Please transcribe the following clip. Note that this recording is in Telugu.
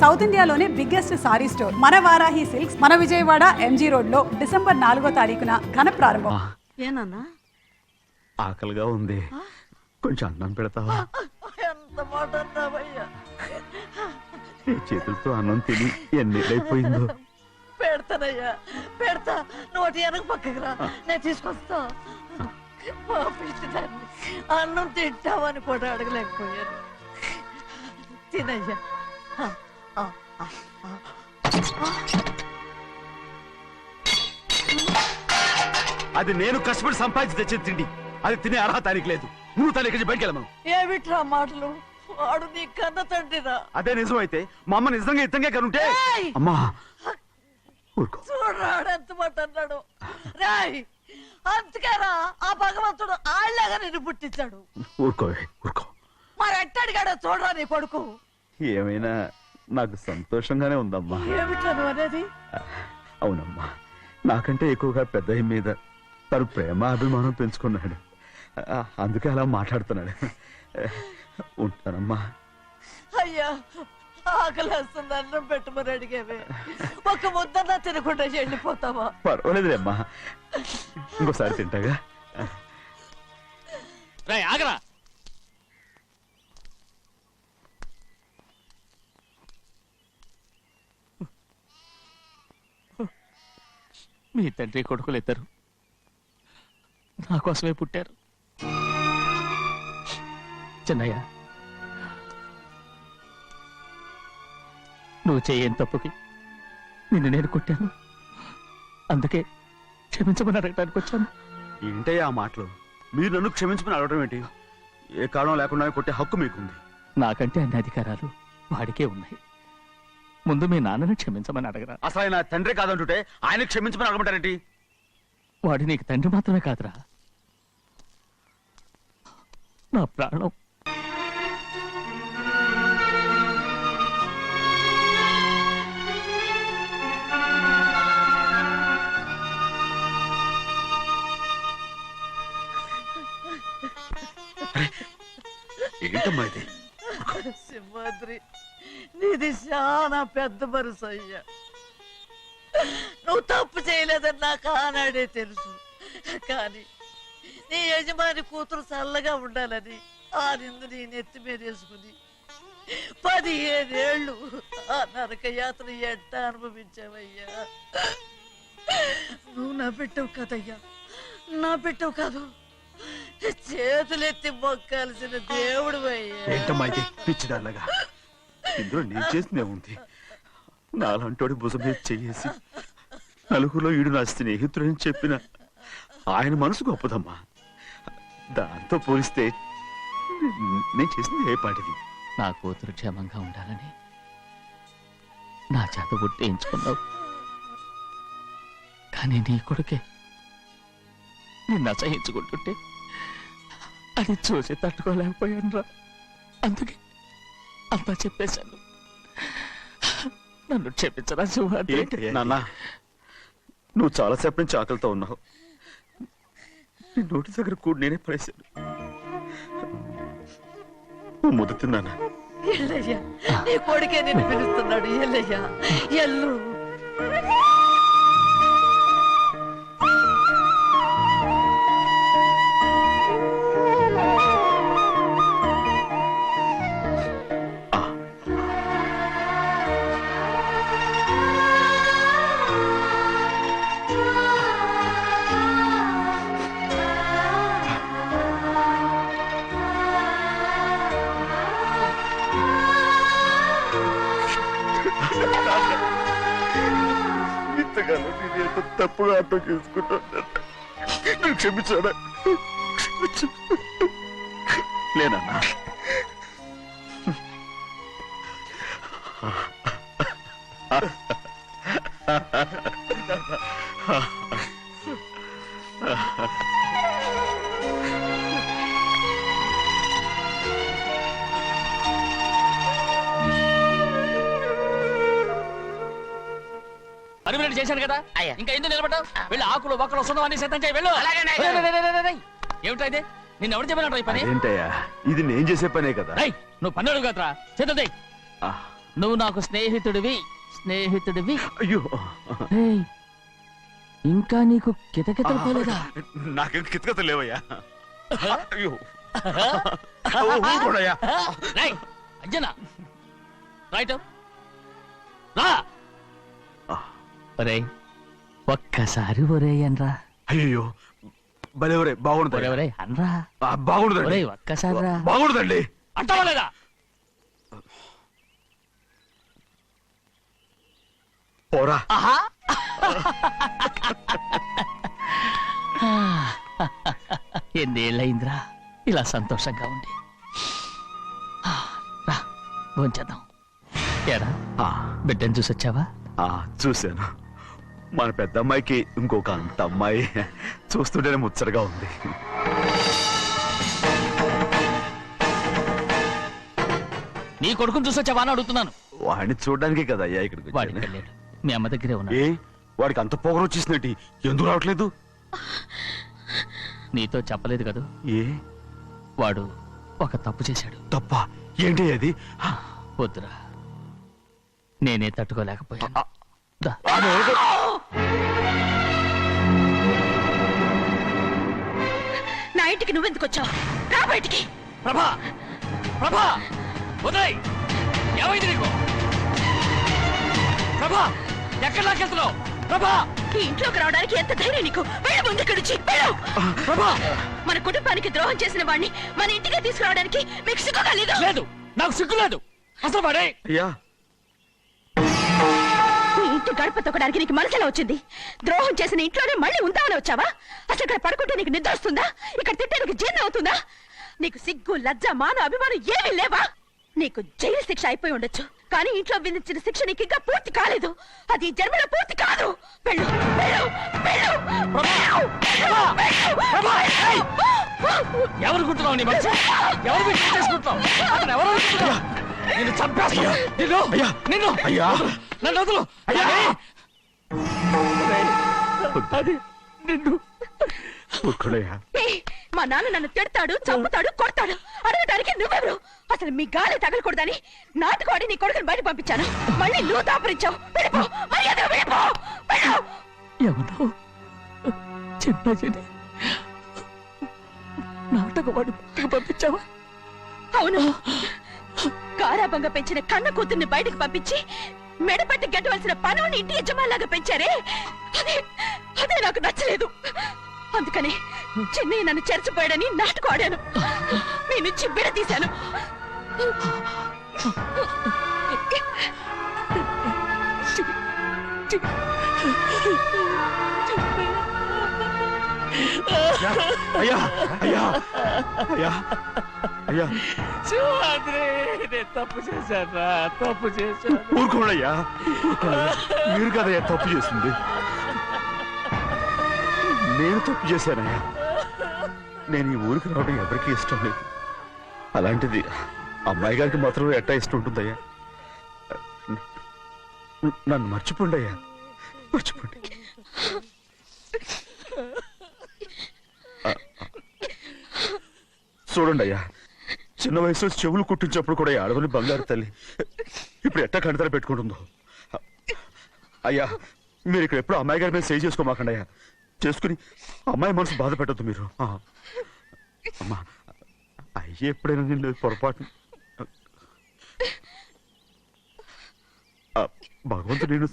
సౌత్ ఇండియాలోనే బిగ్గెస్ట్ సారీ స్టోర్ మన వారాహి సిల్క్స్ మన విజయవాడ ఎంజీ రోడ్ లో డిసెంబర్ 4వ తారీఖున ఘన ప్రారంభం. ఏనన్నా ఆకలిగా ఉంది, కొంచెం అన్నం పెడతావా? ఎంత మాట అన్నావయ్యా. నీ చేతులతో అన్నం తిని ఎన్నిళ్ళైపోయిందో. పెడతానయ్యా పెడతా, నోటి వెనక పక్కకి రా, నేను తీసుకొస్తా. దాన్ని అన్నం తింటామని కూడా అడగలేకపోయాను. తినయ్యా. అది నేను కష్టపడి సంపాదించి తెచ్చేది తిండి, అది తినే అర్హత తనకి లేదు. నువ్వు తన ఇక్కడి బయటికి వెళ్ళమను. ఏమిట్రా మాటలు, వాడు నీ కన్న తండ్రిరా. అదే నిజం అయితే మా అమ్మ నిజంగా ఇద్దంగా కనుంటే. అమ్మా ఊరుకో. చూడరాడు ఎంత మాట అన్నాడు. రాయ్ అంతకేరా ఆ భగవంతుడు ఆళ్ళగా నిన్ను పుట్టించాడు. ఊరుకో ఊరుకో. మరి ఎట్టడిగాడో చూడరా నీ కొడుకు. ఏమైనా నాకు సంతోషంగానే ఉందమ్మా. ఏమిట్రా నువ్వు అనేది? అవునమ్మా, నాకంటే ఎక్కువగా పెద్ద మీద తను ప్రేమ అభిమానం పెంచుకున్నాడు, అందుకే అలా మాట్లాడుతున్నాడు. ఉంటానమ్మా. అయ్యా ఆకలేస్తుంది, అన్నం పెట్టమని అడిగేవే, ఒక ముద్దన్నా తినకుండా వెళ్ళిపోతావా? పర్వాలేదులేమ్మా, ఇంకోసారి తింటాగా. ఆగరా, మీ తండ్రి కొడుకులు ఇద్దరు నా కోసమే పుట్టారు. చిన్నయ్య, నువ్వు చేయని తప్పుకి నిన్ను నేను కొట్టాను, అందుకే క్షమించమని అడగటానికి వచ్చాను. ఏంటయ్యా ఆ మాటలు? మీరు నన్ను క్షమించమని అడగడం ఏంటి? ఏ కారణం లేకుండా కొట్టే హక్కు మీకుంది. నాకంటే అన్ని అధికారాలు వాడికే ఉన్నాయి. ముందు మీ నాన్నని క్షమించమని అడగరా. అసలు ఆయన తండ్రి కాదంటుంటే ఆయన క్షమించమని అడగమంటారేంటి? వాడు నీకు తండ్రి మాత్రమే కాదురా, నా ప్రాణం. ఏంటమ్మా ఇది? సింహాద్రి, నీది చాలా పెద్ద మనసు అయ్యా. నువ్వు తప్పు చేయలేదని నాకు ఆనాడే తెలుసు, కానీ నీ యజమాని కూతురు చల్లగా ఉండాలని ఆ నిందు నీ నెత్తి మీద వేసుకుని 15 ఏళ్ళు ఆ నరక యాత్ర ఎట్ట అనుభవించావయ్యా. నువ్వు నా పెట్టవు కదయ్యా, నా పెట్టవు కాదు, చేతులెత్తి మొక్కాల్సిన దేవుడు అయ్యా. ఏంటమ్మా ఇది పిచ్చిదాల్లగా? ఇందులో నేను చేసిందే ఉంది. నాలంటోడి భుజం మీద చెయ్యేసి నలుగురిలో ఈడు నా స్నేహితుడని చెప్పిన ఆయన మనసు గొప్పదమ్మా. దాంతో పోలిస్తే నేను చేసింది ఏ పాటిది? నా కూతురు క్షేమంగా ఉండాలని నా చేత గుర్తించుకున్నావు, కానీ నీ కొడుకే నిన్ను అసహించుకుంటుంటే అది చూసి తట్టుకోలేకపోయాను రా. అందుకే అంతా చెప్పేశాను. నన్ను క్షమించరా సింహాద్రి. నాన్న, నువ్వు చాలాసేపు నుంచి ఆకలితో ఉన్నావు. నీ నోటి దగ్గర కూడా నేనే పడేశాను. నువ్వు ముద్ద తిన్నానా? ఎల్లయ్యా, నీ కొడుకే నిన్ను పిలుస్తున్నాడు. ఎల్లయ్యా, ఎల్లు. ఇంతకాలం నేను ఎంత తప్పుగా అర్థం చేసుకుంటాను. నువ్వు క్షమించాడా? లేనన్నా, పర్మినెంట్ చేశాను కదా, ఇంకా ఎందుకు నిలబడ్డావు? వెళ్ళి ఆకులు బొక్కలు వస్తుందో అన్ని సిద్ధం చేయి, వెళ్ళు. ఏమిటా ఇది? నిన్ను ఎవరు చెప్పినట్టు ఈ పని? ఏంటయ్యా, ఇది నేను చేసే పనే కదా. నువ్వు పని అడుగు కదరా, చేతులు నువ్వు నాకు స్నేహితుడివి స్నేహితుడివి. అయ్యో ఏయ్, ఇంకా నీకు కితకితలు పోలేదా? నాకేం కితకత లేవయ్యా. అయ్యో ఊరుకోడయ్యా. రేయ్, అంజనా రైట్ రా. ఒరేయ్, ఒక్కసారి ఒరేయ్ అనరా. అయ్యో భలే ఒరే బాగుండదు. ఒరేయ్ అనరా. బాగుండదండి. ఒరేయ్ ఒక్కసారి రా. బాగుండదండి. అంటావా లేదా? పోరా. ఎన్నేళ్ళయిందిరా ఇలా సంతోషంగా ఉండి. రా భోంచేద్దాం. ఏరా బిడ్డను చూసొచ్చావా? చూశాను. మన పెద్ద అమ్మాయికి ఇంకొక అంత అమ్మాయి చూస్తుంటేనే ముచ్చటగా ఉంది. నీ కొడుకుని చూసొచ్చావా అని అడుగుతున్నాను. వాడిని చూడడానికి కదా అయ్యా ఇక్కడికి వాడికి వచ్చాను. వెళ్ళాడు, మీ అమ్మ దగ్గరే ఉన్నా. ఏ వాడికి అంత పొగరు వచ్చేసినట్టు ఎందుకు రావట్లేదు? నీతో చెప్పలేదు కదా, ఏ వాడు ఒక తప్పు చేశాడు. తప్ప ఏంటి అది? వద్దురా, నేనే తట్టుకోలేకపోయాను. దా. నా ఇంటికి నువ్వెందుకు వచ్చావు? రా బయటికి. ప్రభా, ప్రభా, ఉదయ్, ఏమైంది నీకు? ప్రభా, ఎక్కడ లాకెళ్తున్నావు? ప్రభా, ఈ ఇంట్లోకి రావడానికి ఎంత ధైర్యం నీకు? వెళ్ళు ముందు ఇక్కడి నుంచి, వెళ్ళు. ప్రభా, మన కుటుంబానికి ద్రోహం చేసిన వాడిని మన ఇంటికి తీసుకురావడానికి మీకు సిగ్గుగా లేదు? లేదు, నాకు సిగ్గు లేదు. అసలు వాడే అయ్యా ఈ ఇంటి గడప తొక్కడానికి నీకు మనసులో వచ్చింది. ద్రోహం చేసిన ఇంట్లోనే మళ్ళీ ఉందామని వచ్చావా? అసలు ఇక్కడ పడుకుంటే నీకు నిద్ర వస్తుందా? ఇక్కడ తింటే నీకు జీర్ణం అవుతుందా? నీకు సిగ్గు, లజ్జ, మాన, అభిమానం ఏమీ లేవా? నీకు జైలు శిక్ష అయిపోయి ఉండొచ్చు, కానీ ఇంట్లో విధించిన శిక్ష నీకు ఇంకా పూర్తి కాలేదు. అది ఈ జన్మలో పూర్తి కాదు. వెళ్ళు, వెళ్ళు, వెళ్ళు, వెళ్ళు, వెళ్ళు. ఎవరు కుట్టున్నావు? నీ మంచి ఎవరు పెట్టి చేసుకుంటున్నావు? అతను ఎవరు అనుకుంటున్నావు? నిన్ను చంపేస్తా. నిన్ను అయ్యా. నిన్ను అయ్యా. నన్ను వదులు. అయ్యా. అది నిన్ను. ఊరుకోడయ్యా. ఏయ్, మా నాన్న నన్ను తిడతాడు, చంపుతాడు, కొడతాడు. అడగడానికి నువ్వెవరు? అసలు మీ గాలి తగలకూడదని నాటుకోడి నీ కొడుకుని బయట పంపించాను. మళ్ళీ నువ్వు దాపరించావు. వెళ్ళిపో, మర్యాదగా వెళ్ళిపో, వెళ్ళు. ఎవరు చిన్న చెడి నాటకవాడు పంపించావా? అవును, గారాబంగా పెంచిన కన్న కూతుర్ని బయటకు పంపించి మెడపట్టి గెట్టవలసిన పనుని ఇంటి యజమానిలాగా పెంచారే, అదే నాకు నచ్చలేదు. అందుకని చిన్నయ్య నన్ను చెరచిపోయాడని నాటకం ఆడాను. మీ నుంచి విడదీశాను. అయ్యా అయ్యా అయ్యా అయ్యా శివాద్రి, నేను తప్పు చేశాను, తప్పు చేశాను. ఊరుకోడయ్యా. మీరు కదయ్యా తప్పు చేసింది. నేను తప్పు చేశానయ్యా. నేను ఈ ఊరికి రావడం ఎవరికీ ఇష్టం లేదు. అలాంటిది అమ్మాయి గారికి మాత్రం ఎట్టా ఇష్టం ఉంటుందయ్యా. నన్ను మర్చిపోండి అయ్యా, మర్చిపోండి. చూడండి అయ్యా, చిన్న వయసులో చెవులు కుట్టించినప్పుడు కూడా ఈ ఆడవని బంగారు తల్లి ఇప్పుడు ఎట్టా కణితలు పెట్టుకుంటుందో. అయ్యా, మీరు ఇక్కడ ఎప్పుడు అమ్మాయి గారి మీద సేవ్ చేసుకోమాకండి అయ్యా. చేసుకుని అమ్మాయి మనసు బాధ పెట్టద్దు మీరు. అమ్మా, అయ్యే ఎప్పుడైనా నేను పొరపాటు భగవంతుడు నేను